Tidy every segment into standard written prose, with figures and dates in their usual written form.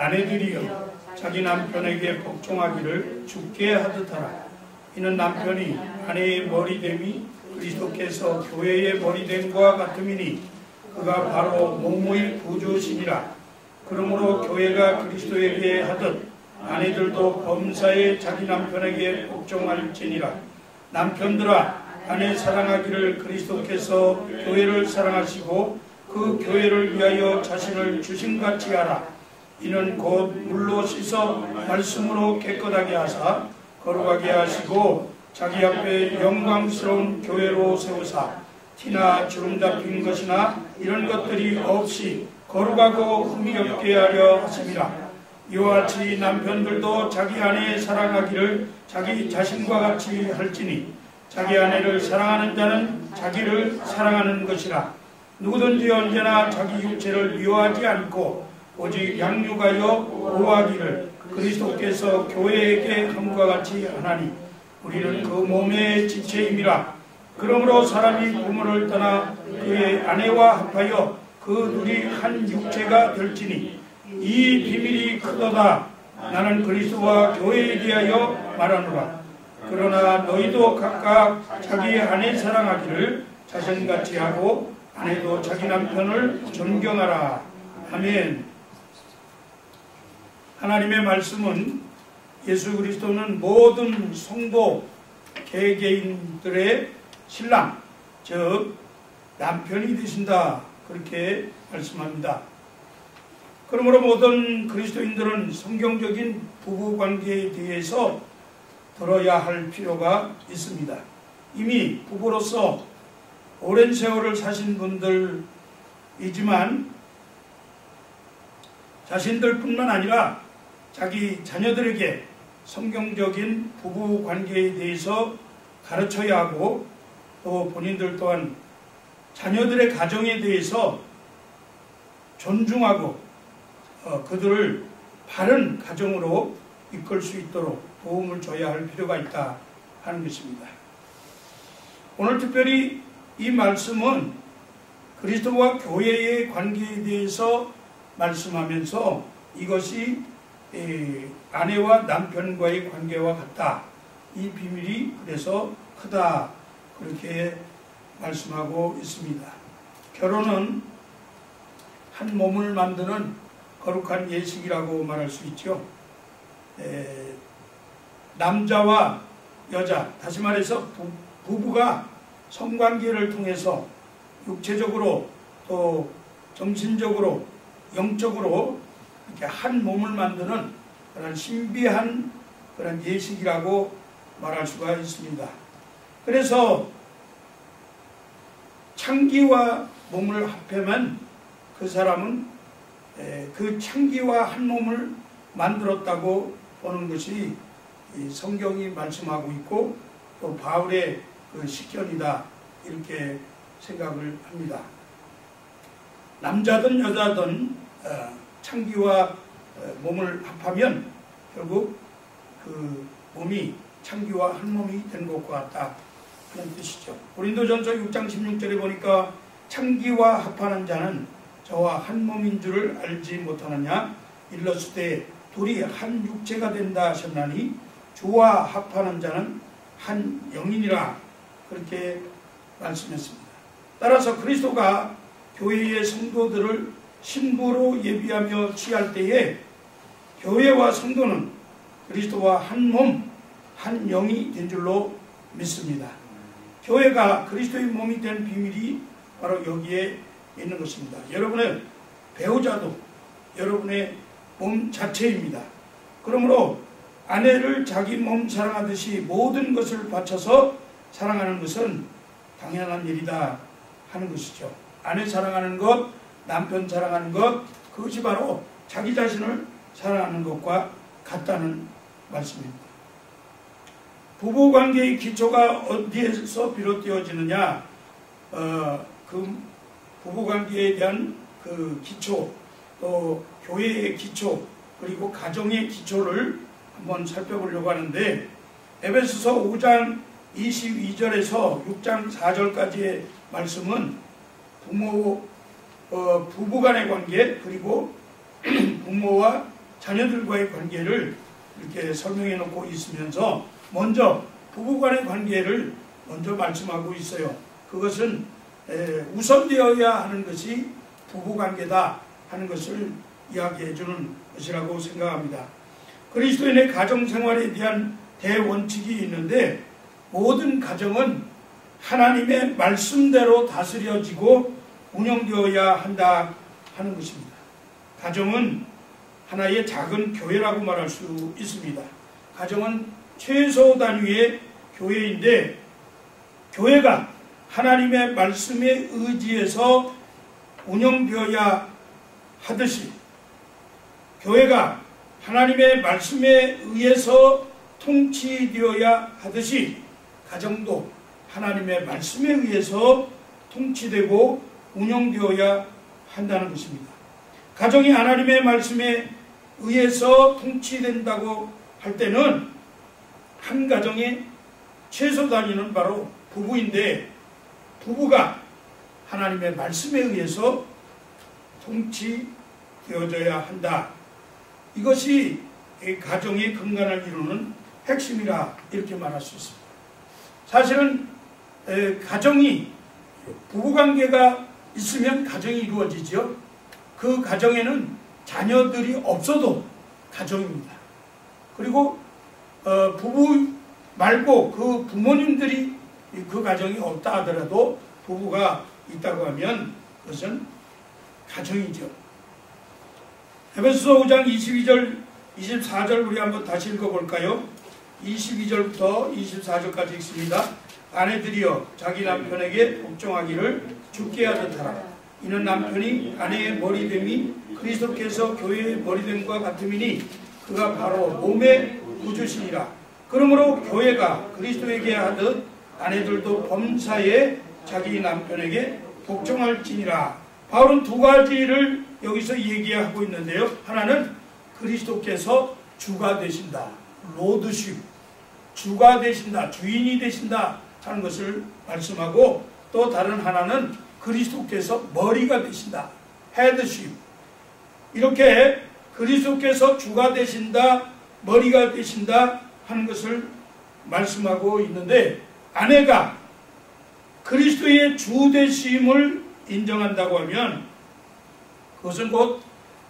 아내들이여 자기 남편에게 복종하기를 주께 하듯 하라. 이는 남편이 아내의 머리됨이 그리스도께서 교회의 머리됨과 같음이니 그가 바로 몸의 구주시니라. 그러므로 교회가 그리스도에게 하듯 아내들도 범사에 자기 남편에게 복종할지니라. 남편들아 아내 사랑하기를 그리스도께서 교회를 사랑하시고 그 교회를 위하여 자신을 주심같이 하라. 이는 곧 물로 씻어 말씀으로 깨끗하게 하사 거룩하게 하시고 자기 앞에 영광스러운 교회로 세우사 티나 주름 잡힌 것이나 이런 것들이 없이 거룩하고 흠이 없게 하려 하심이라. 이와 같이 남편들도 자기 아내 사랑하기를 자기 자신과 같이 할지니 자기 아내를 사랑하는 자는 자기를 사랑하는 것이라. 누구든지 언제나 자기 육체를 미워하지 않고 오직 양육하여 보호하기를 그리스도께서 교회에게 함과 같이 하나니 우리는 그 몸의 지체임이라. 그러므로 사람이 부모를 떠나 그의 아내와 합하여 그 둘이 한 육체가 될지니 이 비밀이 크도다. 나는 그리스도와 교회에 대하여 말하노라. 그러나 너희도 각각 자기 아내 사랑하기를 자신같이 하고 아내도 자기 남편을 존경하라. 아멘. 하나님의 말씀은 예수 그리스도는 모든 성도 개개인들의 신랑, 즉 남편이 되신다, 그렇게 말씀합니다. 그러므로 모든 그리스도인들은 성경적인 부부관계에 대해서 들어야 할 필요가 있습니다. 이미 부부로서 오랜 세월을 사신 분들이지만 자신들뿐만 아니라 자기 자녀들에게 성경적인 부부관계에 대해서 가르쳐야 하고 또 본인들 또한 자녀들의 가정에 대해서 존중하고 그들을 바른 가정으로 이끌 수 있도록 도움을 줘야 할 필요가 있다 하는 것입니다. 오늘 특별히 이 말씀은 그리스도와 교회의 관계에 대해서 말씀하면서 이것이 아내와 남편과의 관계와 같다. 이 비밀이 그래서 크다. 그렇게 말씀하고 있습니다. 결혼은 한 몸을 만드는 거룩한 예식이라고 말할 수 있죠. 남자와 여자, 다시 말해서 부부가 성관계를 통해서 육체적으로 또 정신적으로 영적으로 이렇게 한 몸을 만드는 그런 신비한 그런 예식이라고 말할 수가 있습니다. 그래서 창기와 몸을 합하면 그 사람은 그 창기와 한 몸을 만들었다고 보는 것이 성경이 말씀하고 있고 또 바울의 그 식견이다 이렇게 생각을 합니다. 남자든 여자든 창기와 몸을 합하면 결국 그 몸이 창기와 한 몸이 된 것과 같다 하는 뜻이죠. 고린도전서 6장 16절에 보니까 창기와 합하는 자는 저와 한 몸인 줄을 알지 못하느냐. 일러스되 둘이 한 육체가 된다 하셨나니 주와 합하는 자는 한 영이니라. 그렇게 말씀했습니다. 따라서 그리스도가 교회의 성도들을 신부로 예비하며 취할 때에 교회와 성도는 그리스도와 한 몸, 한 영이 된 줄로 믿습니다. 교회가 그리스도의 몸이 된 비밀이 바로 여기에 있는 것입니다. 여러분의 배우자도 여러분의 몸 자체입니다. 그러므로 아내를 자기 몸 사랑하듯이 모든 것을 바쳐서 사랑하는 것은 당연한 일이다 하는 것이죠. 아내 사랑하는 것, 남편 사랑하는 것, 그것이 바로 자기 자신을 사랑하는 것과 같다는 말씀입니다. 부부관계의 기초가 어디에서 비롯되어지느냐? 그 부부관계에 대한 그 기초, 또 교회의 기초, 그리고 가정의 기초를 한번 살펴보려고 하는데 에베소서 5장 22절에서 6장 4절까지의 말씀은 부부간의 관계, 그리고 부모와 자녀들과의 관계를 이렇게 설명해 놓고 있으면서 먼저 부부간의 관계를 먼저 말씀하고 있어요. 그것은 우선되어야 하는 것이 부부관계다 하는 것을 이야기해 주는 것이라고 생각합니다. 그리스도인의 가정생활에 대한 대원칙이 있는데 모든 가정은 하나님의 말씀대로 다스려지고 운영되어야 한다 하는 것입니다. 가정은 하나의 작은 교회라고 말할 수 있습니다. 가정은 최소 단위의 교회인데 교회가 하나님의 말씀에 의지해서 운영되어야 하듯이 교회가 하나님의 말씀에 의해서 통치되어야 하듯이 가정도 하나님의 말씀에 의해서 통치되고 운영되어야 한다는 것입니다. 가정이 하나님의 말씀에 의해서 통치된다고 할 때는 한 가정의 최소 단위는 바로 부부인데 부부가 하나님의 말씀에 의해서 통치되어져야 한다. 이것이 가정의 근간을 이루는 핵심이라 이렇게 말할 수 있습니다. 사실은 가정이 부부관계가 있으면 가정이 이루어지죠. 그 가정에는 자녀들이 없어도 가정입니다. 그리고 부부 말고 그 부모님들이 그 가정이 없다 하더라도 부부가 있다고 하면 그것은 가정이죠. 에베소서 5장 22절 24절 우리 한번 다시 읽어볼까요? 22절부터 24절까지 읽습니다. 아내들이여 자기 남편에게 복종하기를 주께 하듯 하라. 이는 남편이 아내의 머리됨이 그리스도께서 교회의 머리됨과 같음이니 그가 바로 몸의 구주시니라. 그러므로 교회가 그리스도에게 하듯 아내들도 범사에 자기 남편에게 복종할지니라. 바울은 두 가지를 여기서 얘기하고 있는데요. 하나는 그리스도께서 주가 되신다. 로드십, 주가 되신다, 주인이 되신다 하는 것을 말씀하고 또 다른 하나는 그리스도께서 머리가 되신다. 헤드십. 이렇게 그리스도께서 주가 되신다, 머리가 되신다 하는 것을 말씀하고 있는데 아내가 그리스도의 주 되심을 인정한다고 하면 그것은 곧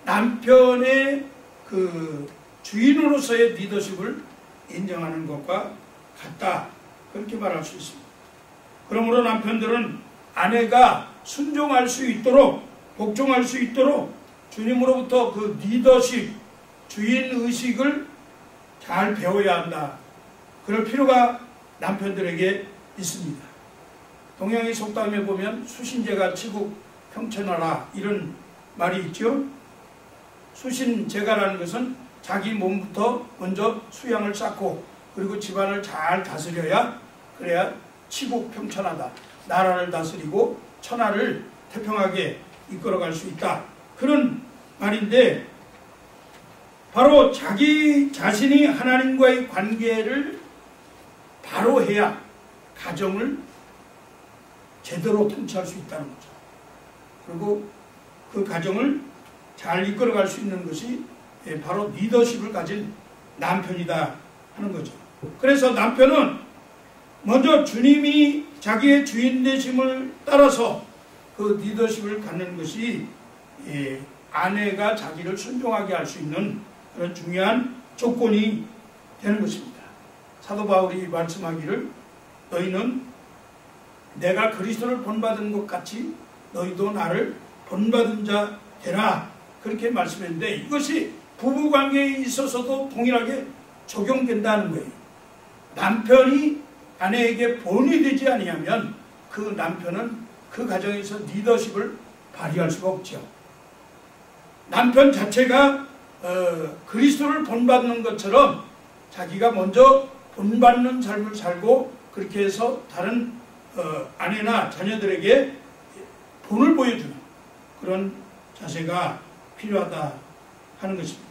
남편의 그 주인으로서의 리더십을 인정하는 것과 같다. 그렇게 말할 수 있습니다. 그러므로 남편들은 아내가 순종할 수 있도록 복종할 수 있도록 주님으로부터 그 리더십, 주인의식을 잘 배워야 한다. 그럴 필요가 남편들에게 있습니다. 동양의 속담에 보면 수신제가 치국 평천하라 이런 말이 있죠. 수신제가라는 것은 자기 몸부터 먼저 수양을 쌓고 그리고 집안을 잘 다스려야 그래야 치국 평천하다. 나라를 다스리고 천하를 태평하게 이끌어갈 수 있다. 그런 말인데 바로 자기 자신이 하나님과의 관계를 바로 해야 가정을 제대로 통치할 수 있다는 거죠. 그리고 그 가정을 잘 이끌어갈 수 있는 것이 바로 리더십을 가진 남편이다 하는 거죠. 그래서 남편은 먼저 주님이 자기의 주인 되심을 따라서 그 리더십을 갖는 것이 아내가 자기를 순종하게 할 수 있는 그런 중요한 조건이 되는 것입니다. 사도 바울이 말씀하기를 너희는 내가 그리스도를 본받은 것 같이 너희도 나를 본받은 자 되라 그렇게 말씀했는데 이것이 부부관계에 있어서도 동일하게 적용된다는 거예요. 남편이 아내에게 본이 되지 아니하면 그 남편은 그 가정에서 리더십을 발휘할 수가 없죠. 남편 자체가 그리스도를 본받는 것처럼 자기가 먼저 본받는 삶을 살고 그렇게 해서 다른 아내나 자녀들에게 본을 보여주는 그런 자세가 필요하다 하는 것입니다.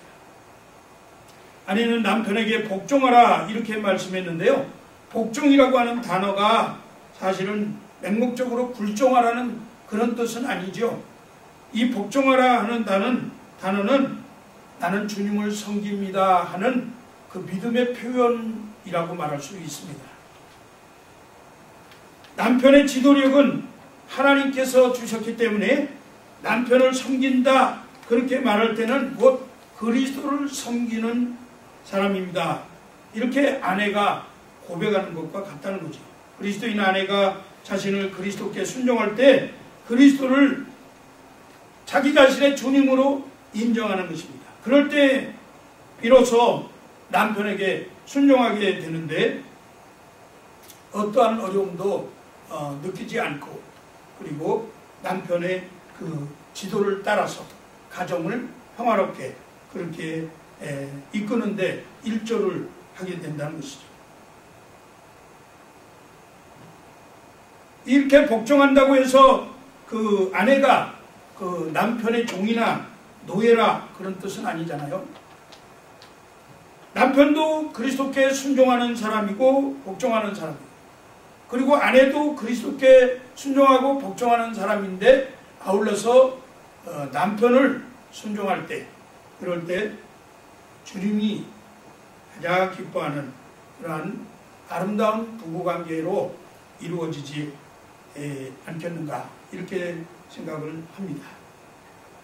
아내는 남편에게 복종하라 이렇게 말씀했는데요. 복종이라고 하는 단어가 사실은 맹목적으로 굴종하라는 그런 뜻은 아니죠. 이 복종하라 하는 단어는 나는 주님을 섬깁니다 하는 그 믿음의 표현이라고 말할 수 있습니다. 남편의 지도력은 하나님께서 주셨기 때문에 남편을 섬긴다 그렇게 말할 때는 곧 그리스도를 섬기는 사람입니다. 이렇게 아내가 고백하는 것과 같다는 거죠. 그리스도인 아내가 자신을 그리스도께 순종할 때 그리스도를 자기 자신의 주님으로 인정하는 것입니다. 그럴 때 비로소 남편에게 순종하게 되는데 어떠한 어려움도 느끼지 않고 그리고 남편의 그 지도를 따라서 가정을 평화롭게 그렇게 이끄는데 일조를 하게 된다는 것이죠. 이렇게 복종한다고 해서 그 아내가 그 남편의 종이나 노예라 그런 뜻은 아니잖아요. 남편도 그리스도께 순종하는 사람이고 복종하는 사람이고 그리고 아내도 그리스도께 순종하고 복종하는 사람인데 아울러서 남편을 순종할 때 그럴 때 주님이 가장 기뻐하는 그러한 아름다운 부부관계로 이루어지지 않겠는가 이렇게 생각을 합니다.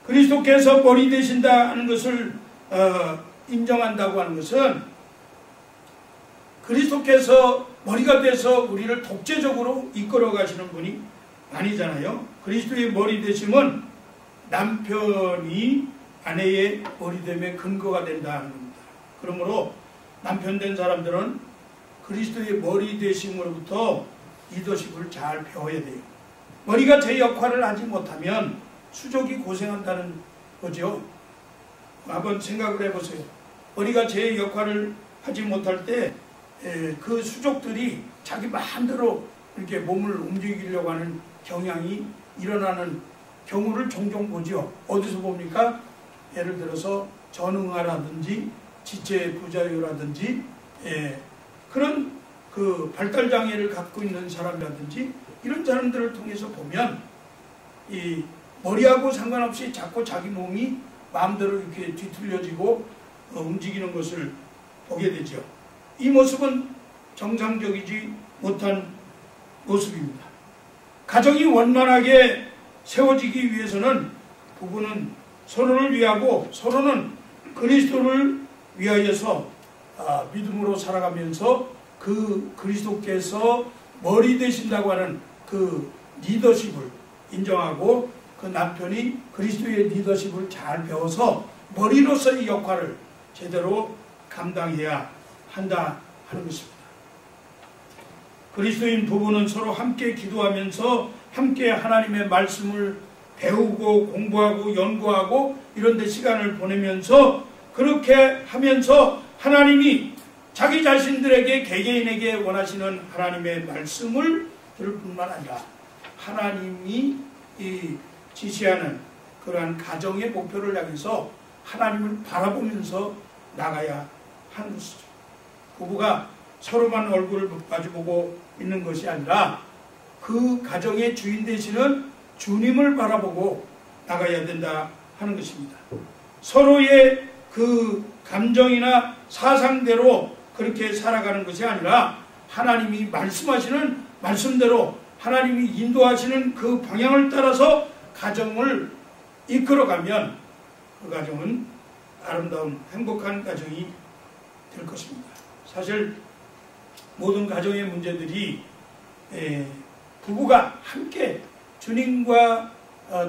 그리스도께서 머리 되신다 하는 것을 인정한다고 하는 것은 그리스도께서 머리가 돼서 우리를 독재적으로 이끌어 가시는 분이 아니잖아요. 그리스도의 머리 되심은 남편이 아내의 머리됨의 근거가 된다는 겁니다. 그러므로 남편 된 사람들은 그리스도의 머리 되심으로부터 리더십을 잘 배워야 돼요. 머리가 제 역할을 하지 못하면 수족이 고생한다는 거죠. 한번 생각을 해보세요. 머리가 제 역할을 하지 못할 때 그 수족들이 자기 마음대로 이렇게 몸을 움직이려고 하는 경향이 일어나는 경우를 종종 보죠. 어디서 봅니까? 예를 들어서 전응아라든지 지체 부자유라든지 그런 그 발달장애를 갖고 있는 사람이라든지 이런 사람들을 통해서 보면 이 머리하고 상관없이 자꾸 자기 몸이 마음대로 이렇게 뒤틀려지고 움직이는 것을 보게 되죠. 이 모습은 정상적이지 못한 모습입니다. 가정이 원만하게 세워지기 위해서는 부부는 서로를 위하고 서로는 그리스도를 위하여서 믿음으로 살아가면서 그 그리스도께서 머리 되신다고 하는 그 리더십을 인정하고 그 남편이 그리스도의 리더십을 잘 배워서 머리로서의 역할을 제대로 감당해야 한다 하는 것입니다. 그리스도인 부부는 서로 함께 기도하면서 함께 하나님의 말씀을 배우고 공부하고 연구하고 이런 데 시간을 보내면서 그렇게 하면서 하나님이 자기 자신들에게 개개인에게 원하시는 하나님의 말씀을 들을 뿐만 아니라 하나님이 지시하는 그러한 가정의 목표를 향해서 하나님을 바라보면서 나가야 하는 것이죠. 부부가 서로만 얼굴을 마주보고 있는 것이 아니라 그 가정의 주인 되시는 주님을 바라보고 나가야 된다 하는 것입니다. 서로의 그 감정이나 사상대로 그렇게 살아가는 것이 아니라 하나님이 말씀하시는 말씀대로 하나님이 인도하시는 그 방향을 따라서 가정을 이끌어가면 그 가정은 아름다운 행복한 가정이 될 것입니다. 사실 모든 가정의 문제들이 부부가 함께 주님과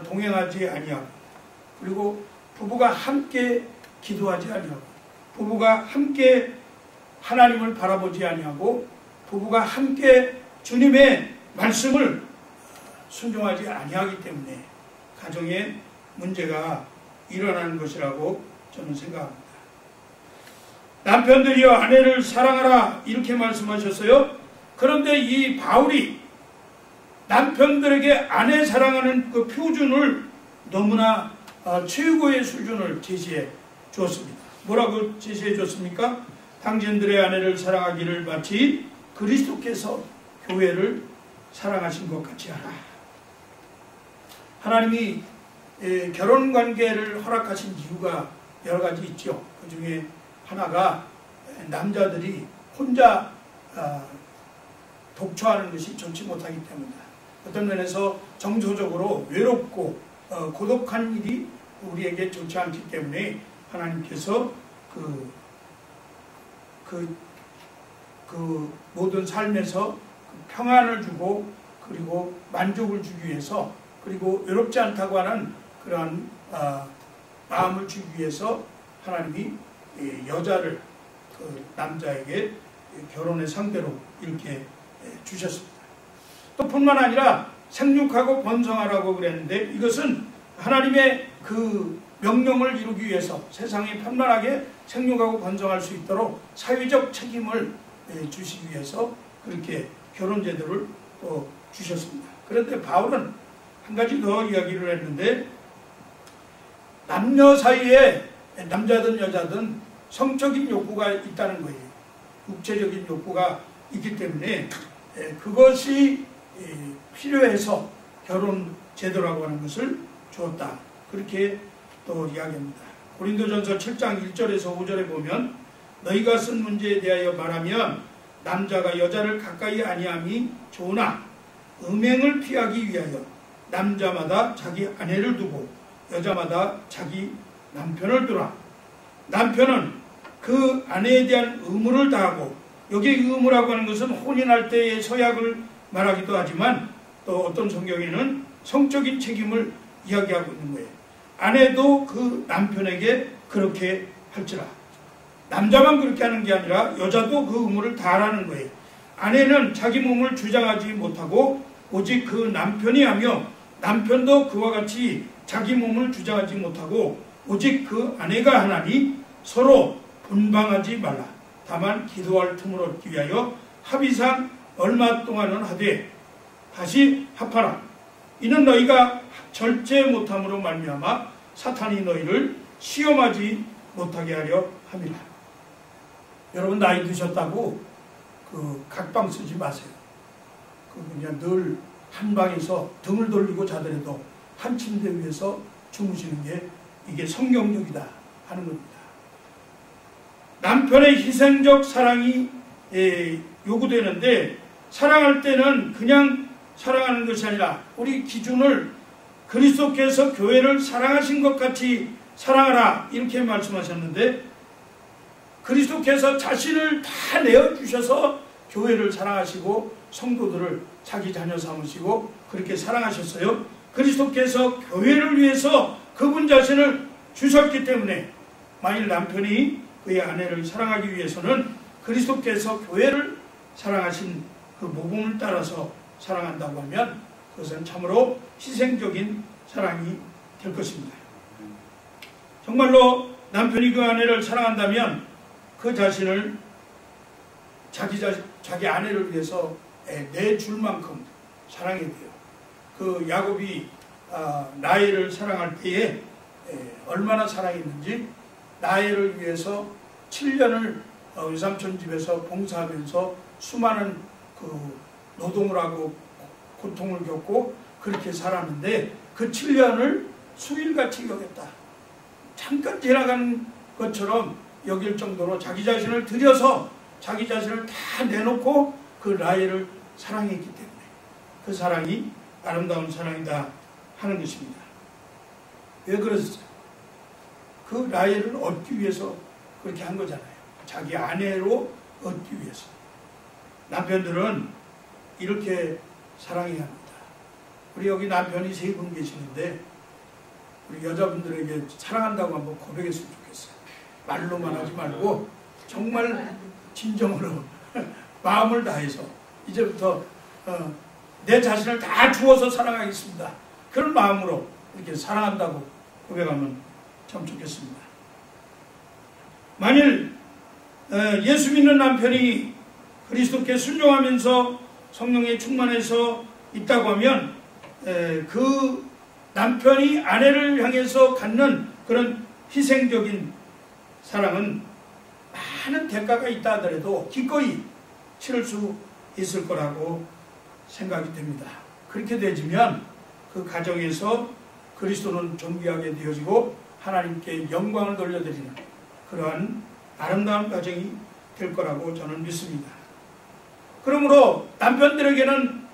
동행하지 아니하고 그리고 부부가 함께 기도하지 아니하고 부부가 함께 하나님을 바라보지 아니하고 부부가 함께 주님의 말씀을 순종하지 아니하기 때문에 가정에 문제가 일어나는 것이라고 저는 생각합니다. 남편들이여 아내를 사랑하라 이렇게 말씀하셨어요. 그런데 이 바울이 남편들에게 아내 사랑하는 그 표준을 너무나 최고의 수준을 제시해 주었습니다. 뭐라고 제시해 줬습니까? 당신들의 아내를 사랑하기를 마치 그리스도께서 교회를 사랑하신 것 같이 하라. 하나님이 결혼관계를 허락하신 이유가 여러 가지 있죠. 그 중에 하나가 남자들이 혼자 독처하는 것이 좋지 못하기 때문이다. 어떤 면에서 정서적으로 외롭고 고독한 일이 우리에게 좋지 않기 때문에 하나님께서 그 모든 삶에서 평안을 주고 그리고 만족을 주기 위해서 그리고 외롭지 않다고 하는 그러한 마음을 주기 위해서 하나님이 여자를 그 남자에게 결혼의 상대로 이렇게 주셨습니다. 또 뿐만 아니라 생육하고 번성하라고 그랬는데 이것은 하나님의 그 명령을 이루기 위해서 세상에 편만하게 생육하고 번성할 수 있도록 사회적 책임을 주시기 위해서 그렇게 결혼 제도를 또 주셨습니다. 그런데 바울은 한 가지 더 이야기를 했는데 남녀 사이에 남자든 여자든 성적인 욕구가 있다는 거예요. 육체적인 욕구가 있기 때문에 그것이 필요해서 결혼 제도라고 하는 것을 주었다. 그렇게 또 이야기합니다. 고린도전서 7장 1절에서 5절에 보면 너희가 쓴 문제에 대하여 말하면 남자가 여자를 가까이 아니함이 좋으나 음행을 피하기 위하여 남자마다 자기 아내를 두고 여자마다 자기 남편을 두라. 남편은 그 아내에 대한 의무를 다하고 여기 의무라고 하는 것은 혼인할 때의 서약을 말하기도 하지만 또 어떤 성경에는 성적인 책임을 이야기하고 있는 거예요. 아내도 그 남편에게 그렇게 할지라. 남자만 그렇게 하는 게 아니라 여자도 그 의무를 다하라는 거예요. 아내는 자기 몸을 주장하지 못하고 오직 그 남편이 하며 남편도 그와 같이 자기 몸을 주장하지 못하고 오직 그 아내가 하나니 서로 분방하지 말라. 다만 기도할 틈을 얻기 위하여 합의상 얼마 동안은 하되 다시 합하라. 이는 너희가 절제 못함으로 말미암아 사탄이 너희를 시험하지 못하게 하려 함이라. 여러분 나이 드셨다고 각방 쓰지 마세요. 그냥 늘 한 방에서 등을 돌리고 자더라도 한 침대 위에서 주무시는 게 이게 성경적이다 하는 겁니다. 남편의 희생적 사랑이 요구되는데 사랑할 때는 그냥 사랑하는 것이 아니라 우리 기준을 그리스도께서 교회를 사랑하신 것 같이 사랑하라 이렇게 말씀하셨는데 그리스도께서 자신을 다 내어주셔서 교회를 사랑하시고 성도들을 자기 자녀 삼으시고 그렇게 사랑하셨어요. 그리스도께서 교회를 위해서 그분 자신을 주셨기 때문에 만일 남편이 그의 아내를 사랑하기 위해서는 그리스도께서 교회를 사랑하신 그 모범을 따라서 사랑한다고 하면 그것은 참으로 희생적인 사랑이 될 것입니다. 정말로 남편이 그 아내를 사랑한다면 그 자신을 자기 아내를 위해서 내줄 만큼 사랑해야 돼요. 그 야곱이 라헬을 사랑할 때에 얼마나 사랑했는지 라헬을 위해서 7년을 외삼촌 집에서 봉사하면서 수많은 그 노동을 하고 고통을 겪고 그렇게 살았는데 그 7년을 수일같이 여겼다. 잠깐 지나간 것처럼 여길 정도로 자기 자신을 들여서 자기 자신을 다 내놓고 그 라헬을 사랑했기 때문에 그 사랑이 아름다운 사랑이다 하는 것입니다. 왜 그랬어요? 그 라헬을 얻기 위해서 그렇게 한 거잖아요. 자기 아내로 얻기 위해서. 남편들은 이렇게 사랑해야 합니다. 우리 여기 남편이 3분 계시는데 우리 여자분들에게 사랑한다고 한번 고백했으면 좋겠어요. 말로만 하지 말고 정말 진정으로 마음을 다해서 이제부터 내 자신을 다 주어서 사랑하겠습니다. 그런 마음으로 이렇게 사랑한다고 고백하면 참 좋겠습니다. 만일 예수 믿는 남편이 그리스도께 순종하면서 성령에 충만해서 있다고 하면 그 남편이 아내를 향해서 갖는 그런 희생적인 사랑은 많은 대가가 있다 하더라도 기꺼이 치를 수 있을 거라고 생각이 됩니다. 그렇게 되지면 그 가정에서 그리스도는 존귀하게 되어지고 하나님께 영광을 돌려드리는 그러한 아름다운 가정이 될 거라고 저는 믿습니다. 그러므로 남편들에게는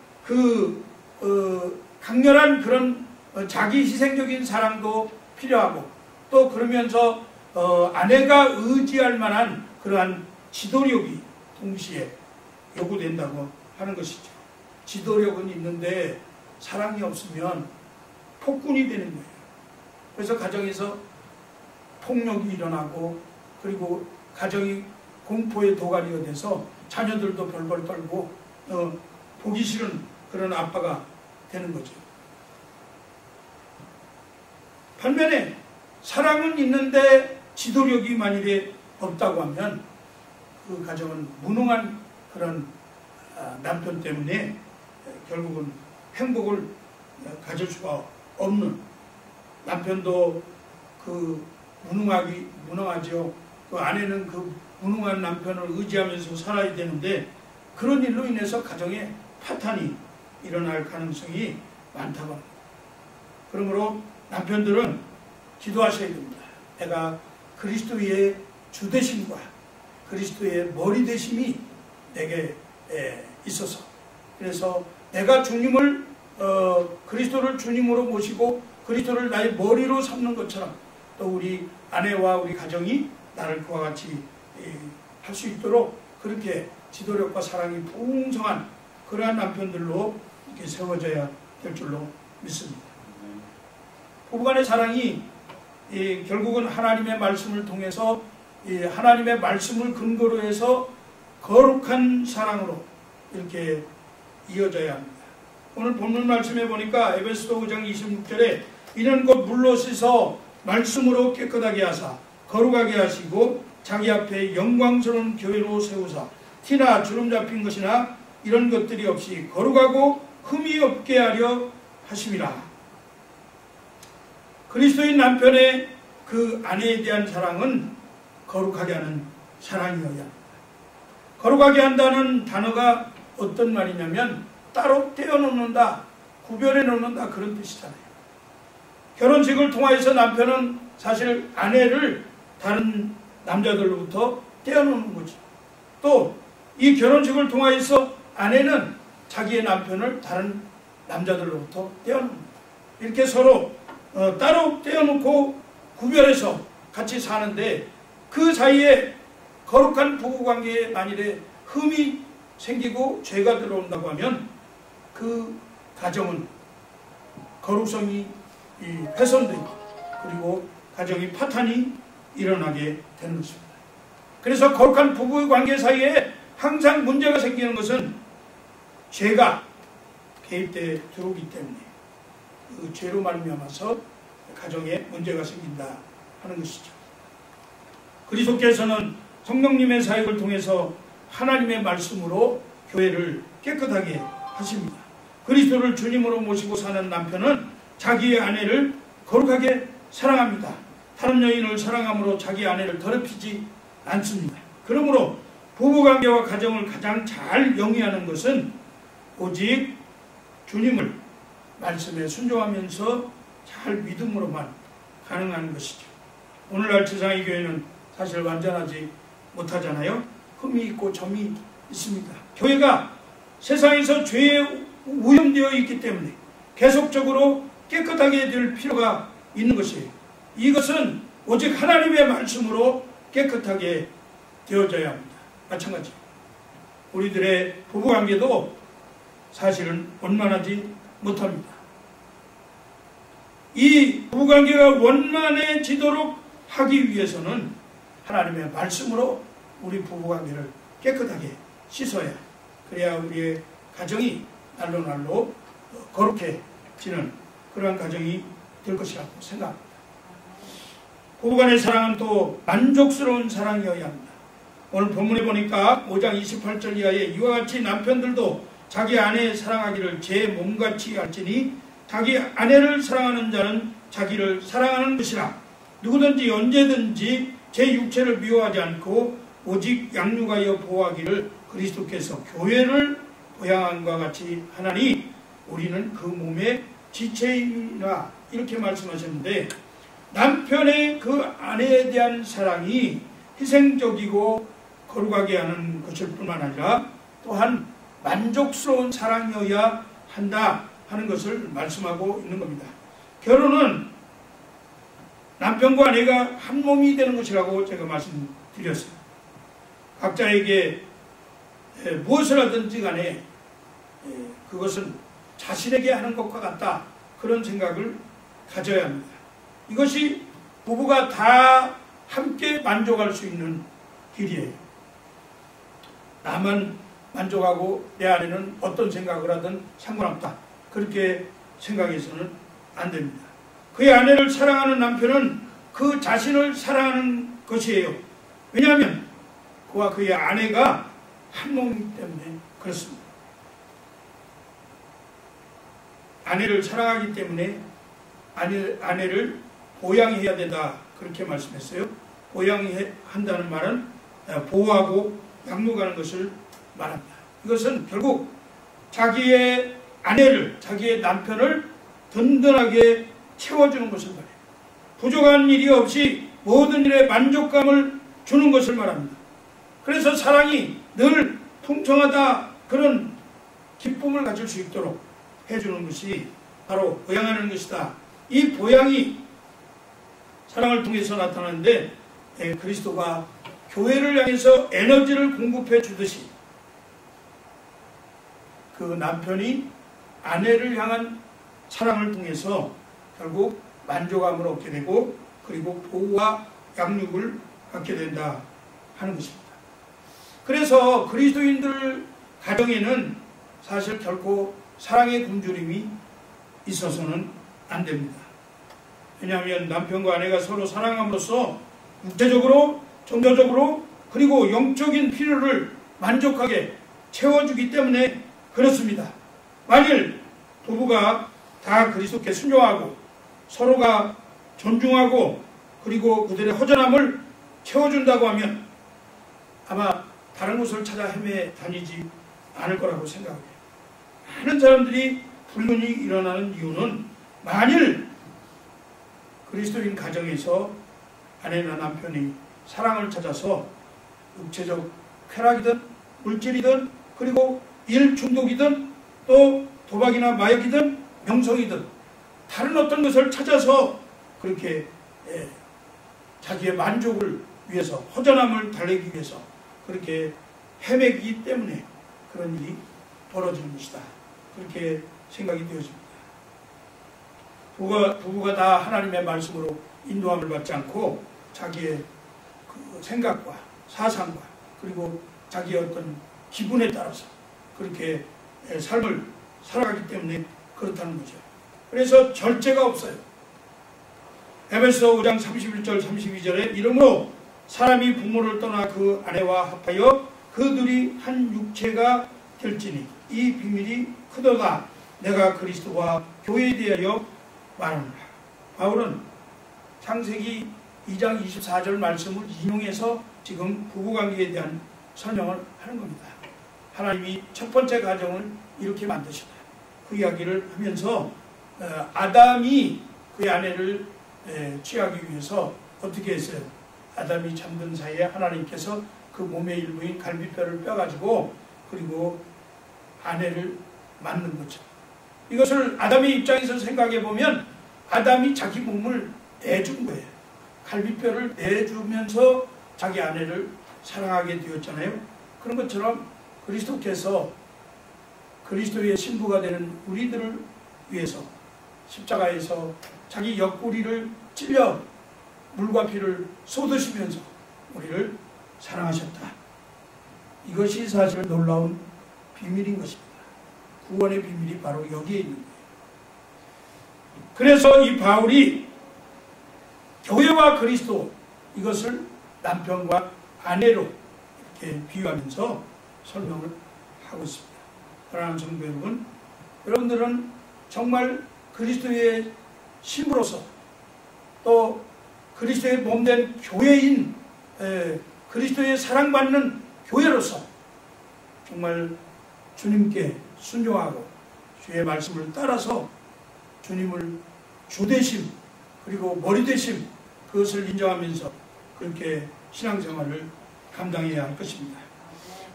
강렬한 그런 자기 희생적인 사랑도 필요하고, 또 그러면서 아내가 의지할 만한 그러한 지도력이 동시에 요구된다고 하는 것이죠. 지도력은 있는데 사랑이 없으면 폭군이 되는 거예요. 그래서 가정에서 폭력이 일어나고, 그리고 가정이 공포의 도가니가 돼서 자녀들도 벌벌 떨고 보기 싫은 그런 아빠가 되는 거죠. 반면에 사랑은 있는데 지도력이 만일에 없다고 하면 그 가정은 무능한 그런 남편 때문에 결국은 행복을 가질 수가 없는, 남편도 무능하죠. 그 아내는 그 무능한 남편을 의지하면서 살아야 되는데, 그런 일로 인해서 가정에 파탄이 일어날 가능성이 많다고 합니다. 그러므로 남편들은 기도하셔야 됩니다. 내가 그리스도의 주되심과 그리스도의 머리 되심이 내게 있어서, 그래서 내가 그리스도를 주님으로 모시고 그리스도를 나의 머리로 삼는 것처럼, 또 우리 아내와 우리 가정이 나를 그와 같이 할 수 있도록 그렇게 지도력과 사랑이 풍성한 그러한 남편들로 이렇게 세워져야 될 줄로 믿습니다. 부부간의 사랑이 결국은 하나님의 말씀을 통해서, 하나님의 말씀을 근거로 해서 거룩한 사랑으로 이렇게 이어져야 합니다. 오늘 본문 말씀에 보니까 에베소서 5장 26절에 이는 곧 물로 씻어 말씀으로 깨끗하게 하사 거룩하게 하시고 자기 앞에 영광스러운 교회로 세우사 티나 주름 잡힌 것이나 이런 것들이 없이 거룩하고 흠이 없게 하려 하심이라. 그리스도인 남편의 그 아내에 대한 사랑은 거룩하게 하는 사랑이어야 합니다. 거룩하게 한다는 단어가 어떤 말이냐면 따로 떼어놓는다, 구별해 놓는다, 그런 뜻이잖아요. 결혼식을 통하여서 남편은 사실 아내를 다른 남자들로부터 떼어놓는 거죠. 또 이 결혼식을 통하여서 아내는 자기의 남편을 다른 남자들로부터 떼어놓는 거예요. 이렇게 서로 따로 떼어놓고 구별해서 같이 사는데, 그 사이에 거룩한 부부관계에 만일에 흠이 생기고 죄가 들어온다고 하면 그 가정은 거룩성이 훼손되고, 그리고 가정이 파탄이 일어나게 되는 것입니다. 그래서 거룩한 부부의 관계 사이에 항상 문제가 생기는 것은 죄가 개입되어 들어오기 때문에 그 죄로 말미암아서 가정에 문제가 생긴다 하는 것이죠. 그리스도께서는 성령님의 사역을 통해서 하나님의 말씀으로 교회를 깨끗하게 하십니다. 그리스도를 주님으로 모시고 사는 남편은 자기의 아내를 거룩하게 사랑합니다. 다른 여인을 사랑함으로 자기 아내를 더럽히지 않습니다. 그러므로 부부관계와 가정을 가장 잘 영위하는 것은 오직 주님을 말씀에 순종하면서 잘 믿음으로만 가능한 것이죠. 오늘날 지상의 교회는 사실 완전하지 못하잖아요. 흠이 있고 점이 있습니다. 교회가 세상에서 죄에 오염되어 있기 때문에 계속적으로 깨끗하게 될 필요가 있는 것이에요. 이것은 오직 하나님의 말씀으로 깨끗하게 되어져야 합니다. 마찬가지 우리들의 부부관계도 사실은 원만하지 못합니다. 이 부부관계가 원만해지도록 하기 위해서는 하나님의 말씀으로 우리 부부관계를 깨끗하게 씻어야, 그래야 우리의 가정이 날로 날로 거룩해지는 그러한 가정이 될 것이라고 생각합니다. 부부간의 사랑은 또 만족스러운 사랑이어야 합니다. 오늘 본문에 보니까 5장 28절 이하에 이와 같이 남편들도 자기 아내 사랑하기를 제 몸같이 할지니 자기 아내를 사랑하는 자는 자기를 사랑하는 것이라. 누구든지 언제든지 제 육체를 미워하지 않고 오직 양육하여 보호하기를 그리스도께서 교회를 보양함과 같이 하나니 우리는 그 몸의 지체이라. 이렇게 말씀하셨는데, 남편의 그 아내에 대한 사랑이 희생적이고 거룩하게 하는 것일 뿐만 아니라 또한 만족스러운 사랑이어야 한다 하는 것을 말씀하고 있는 겁니다. 결혼은 남편과 아내가 한 몸이 되는 것이라고 제가 말씀드렸어요. 각자에게 무엇을 하든지 간에 그것은 자신에게 하는 것과 같다, 그런 생각을 가져야 합니다. 이것이 부부가 다 함께 만족할 수 있는 길이에요. 나만 만족하고 내 아내는 어떤 생각을 하든 상관없다, 그렇게 생각해서는 안 됩니다. 그의 아내를 사랑하는 남편은 그 자신을 사랑하는 것이에요. 왜냐하면 그와 그의 아내가 한 몸이기 때문에 그렇습니다. 아내를 사랑하기 때문에 아내를 보양해야 된다, 그렇게 말씀했어요. 보양한다는 말은 보호하고 양육하는 것을 말합니다. 이것은 결국 자기의 아내를, 자기의 남편을 든든하게 채워주는 것을 말해요. 부족한 일이 없이 모든 일에 만족감을 주는 것을 말합니다. 그래서 사랑이 늘 풍성하다, 그런 기쁨을 가질 수 있도록 해주는 것이 바로 보양하는 것이다. 이 보양이 사랑을 통해서 나타나는데, 그리스도가 교회를 향해서 에너지를 공급해 주듯이 그 남편이 아내를 향한 사랑을 통해서 결국 만족감을 얻게 되고, 그리고 보호와 양육을 받게 된다 하는 것입니다. 그래서 그리스도인들 가정에는 사실 결코 사랑의 굶주림이 있어서는 안 됩니다. 왜냐하면 남편과 아내가 서로 사랑함으로써 육체적으로, 정서적으로, 그리고 영적인 필요를 만족하게 채워주기 때문에 그렇습니다. 만일 부부가 다 그리스도께 순종하고 서로가 존중하고 그리고 그들의 허전함을 채워준다고 하면 아마 다른 곳을 찾아 헤매 다니지 않을 거라고 생각해요. 많은 사람들이 불륜이 일어나는 이유는 만일 그리스도인 가정에서 아내나 남편이 사랑을 찾아서 육체적 쾌락이든 물질이든 그리고 일 중독이든 또 도박이나 마약이든 명성이든 다른 어떤 것을 찾아서 그렇게 자기의 만족을 위해서, 허전함을 달래기 위해서 그렇게 헤매기 때문에 그런 일이 벌어지는 것이다, 그렇게 생각이 되어집니다. 부부가 다 하나님의 말씀으로 인도함을 받지 않고 자기의 그 생각과 사상과 그리고 자기의 어떤 기분에 따라서 그렇게 삶을 살아가기 때문에 그렇다는 거죠. 그래서 절제가 없어요. 에베소 5장 31절 32절에 이러므로 사람이 부모를 떠나 그 아내와 합하여 그들이 한 육체가 될지니 이 비밀이 크도다. 내가 그리스도와 교회에 대하여 말하노라. 바울은 창세기 2장 24절 말씀을 인용해서 지금 부부관계에 대한 설명을 하는 겁니다. 하나님이 첫 번째 가정을 이렇게 만드셨다, 그 이야기를 하면서 아담이 그의 아내를 취하기 위해서 어떻게 했어요? 아담이 잠든 사이에 하나님께서 그 몸의 일부인 갈비뼈를 빼가지고 그리고 아내를 만든 거죠. 이것을 아담의 입장에서 생각해 보면 아담이 자기 몸을 내준 거예요. 갈비뼈를 내주면서 자기 아내를 사랑하게 되었잖아요. 그런 것처럼 그리스도께서 그리스도의 신부가 되는 우리들을 위해서 십자가에서 자기 옆구리를 찔려 물과 피를 쏟으시면서 우리를 사랑하셨다. 이것이 사실 놀라운 비밀인 것입니다. 구원의 비밀이 바로 여기에 있는 거예요. 그래서 이 바울이 교회와 그리스도, 이것을 남편과 아내로 이렇게 비유하면서 설명을 하고 있습니다. 사랑하는 성도 여러분, 여러분들은 정말 그리스도의 신부로서 또 그리스도의 몸된 교회인, 그리스도의 사랑받는 교회로서 정말 주님께 순종하고 주의 말씀을 따라서 주님을 주되심, 그리고 머리되심, 그것을 인정하면서 그렇게 신앙생활을 감당해야 할 것입니다.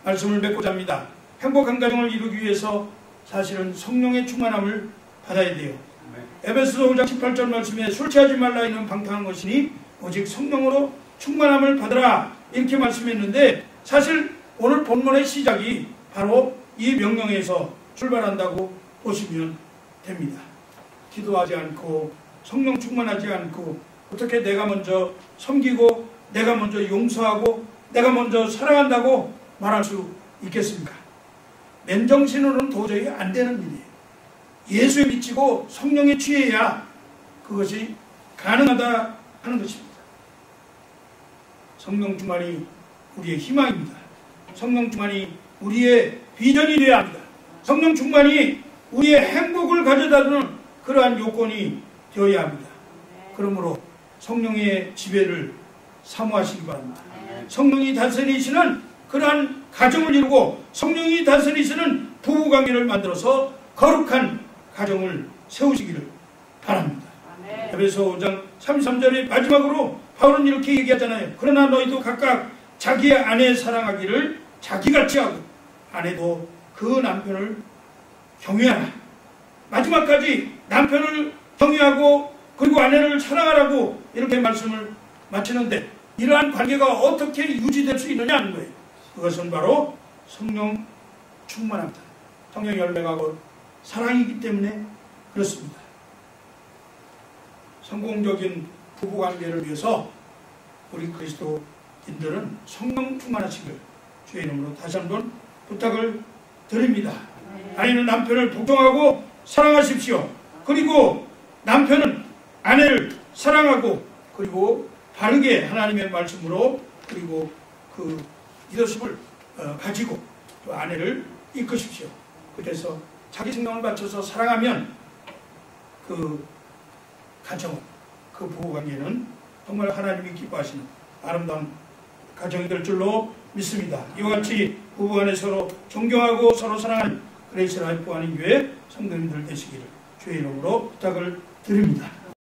말씀을 맺고자 합니다. 행복한 가정을 이루기 위해서 사실은 성령의 충만함을 받아야 돼요. 에베소서 5장 18절 말씀에 술 취하지 말라 이는 방탕한 것이니 오직 성령으로 충만함을 받으라 이렇게 말씀했는데, 사실 오늘 본문의 시작이 바로 이 명령에서 출발한다고 보시면 됩니다. 기도하지 않고 성령 충만하지 않고 어떻게 내가 먼저 섬기고 내가 먼저 용서하고 내가 먼저 사랑한다고 말할 수 있겠습니까? 맨정신으로는 도저히 안 되는 일이에요. 예수에 미치고 성령에 취해야 그것이 가능하다 하는 것입니다. 성령 충만이 우리의 희망입니다. 성령 충만이 우리의 비전이 되어야 합니다. 성령 충만이 우리의 행복을 가져다주는 그러한 요건이 되어야 합니다. 그러므로 성령의 지배를 사모하시기 바랍니다. 성령이 다스리시는 그러한 가정을 이루고 성령이 다스리시는 부부관계를 만들어서 거룩한 가정을 세우시기를 바랍니다. 에베소 5장 33절의 마지막으로 바울은 이렇게 얘기하잖아요. 그러나 너희도 각각 자기의 아내 사랑하기를 자기같이 하고 아내도 그 남편을 경외하라. 마지막까지 남편을 경외하고 그리고 아내를 사랑하라고 이렇게 말씀을 마치는데, 이러한 관계가 어떻게 유지될 수 있느냐 하는 거예요. 그것은 바로 성령 충만합니다. 성령 열매가 곧 사랑이기 때문에 그렇습니다. 성공적인 부부관계를 위해서 우리 그리스도인들은 성령 충만하시길 주의 이름으로 다시 한번 부탁을 드립니다. 아내는 남편을 복종하고 사랑하십시오. 그리고 남편은 아내를 사랑하고 그리고 바르게 하나님의 말씀으로 그리고 그 리더십을 가지고 또 아내를 이끄십시오. 그래서 자기 생명을 바쳐서 사랑하면 그 가정, 그 부부관계는 정말 하나님이 기뻐하시는 아름다운 가정이 될 줄로 믿습니다. 이와 같이 부부간에 서로 존경하고 서로 사랑하는 그레이스 라이프 하는 교회 성도님들 되시기를 주의 이름으로 부탁을 드립니다.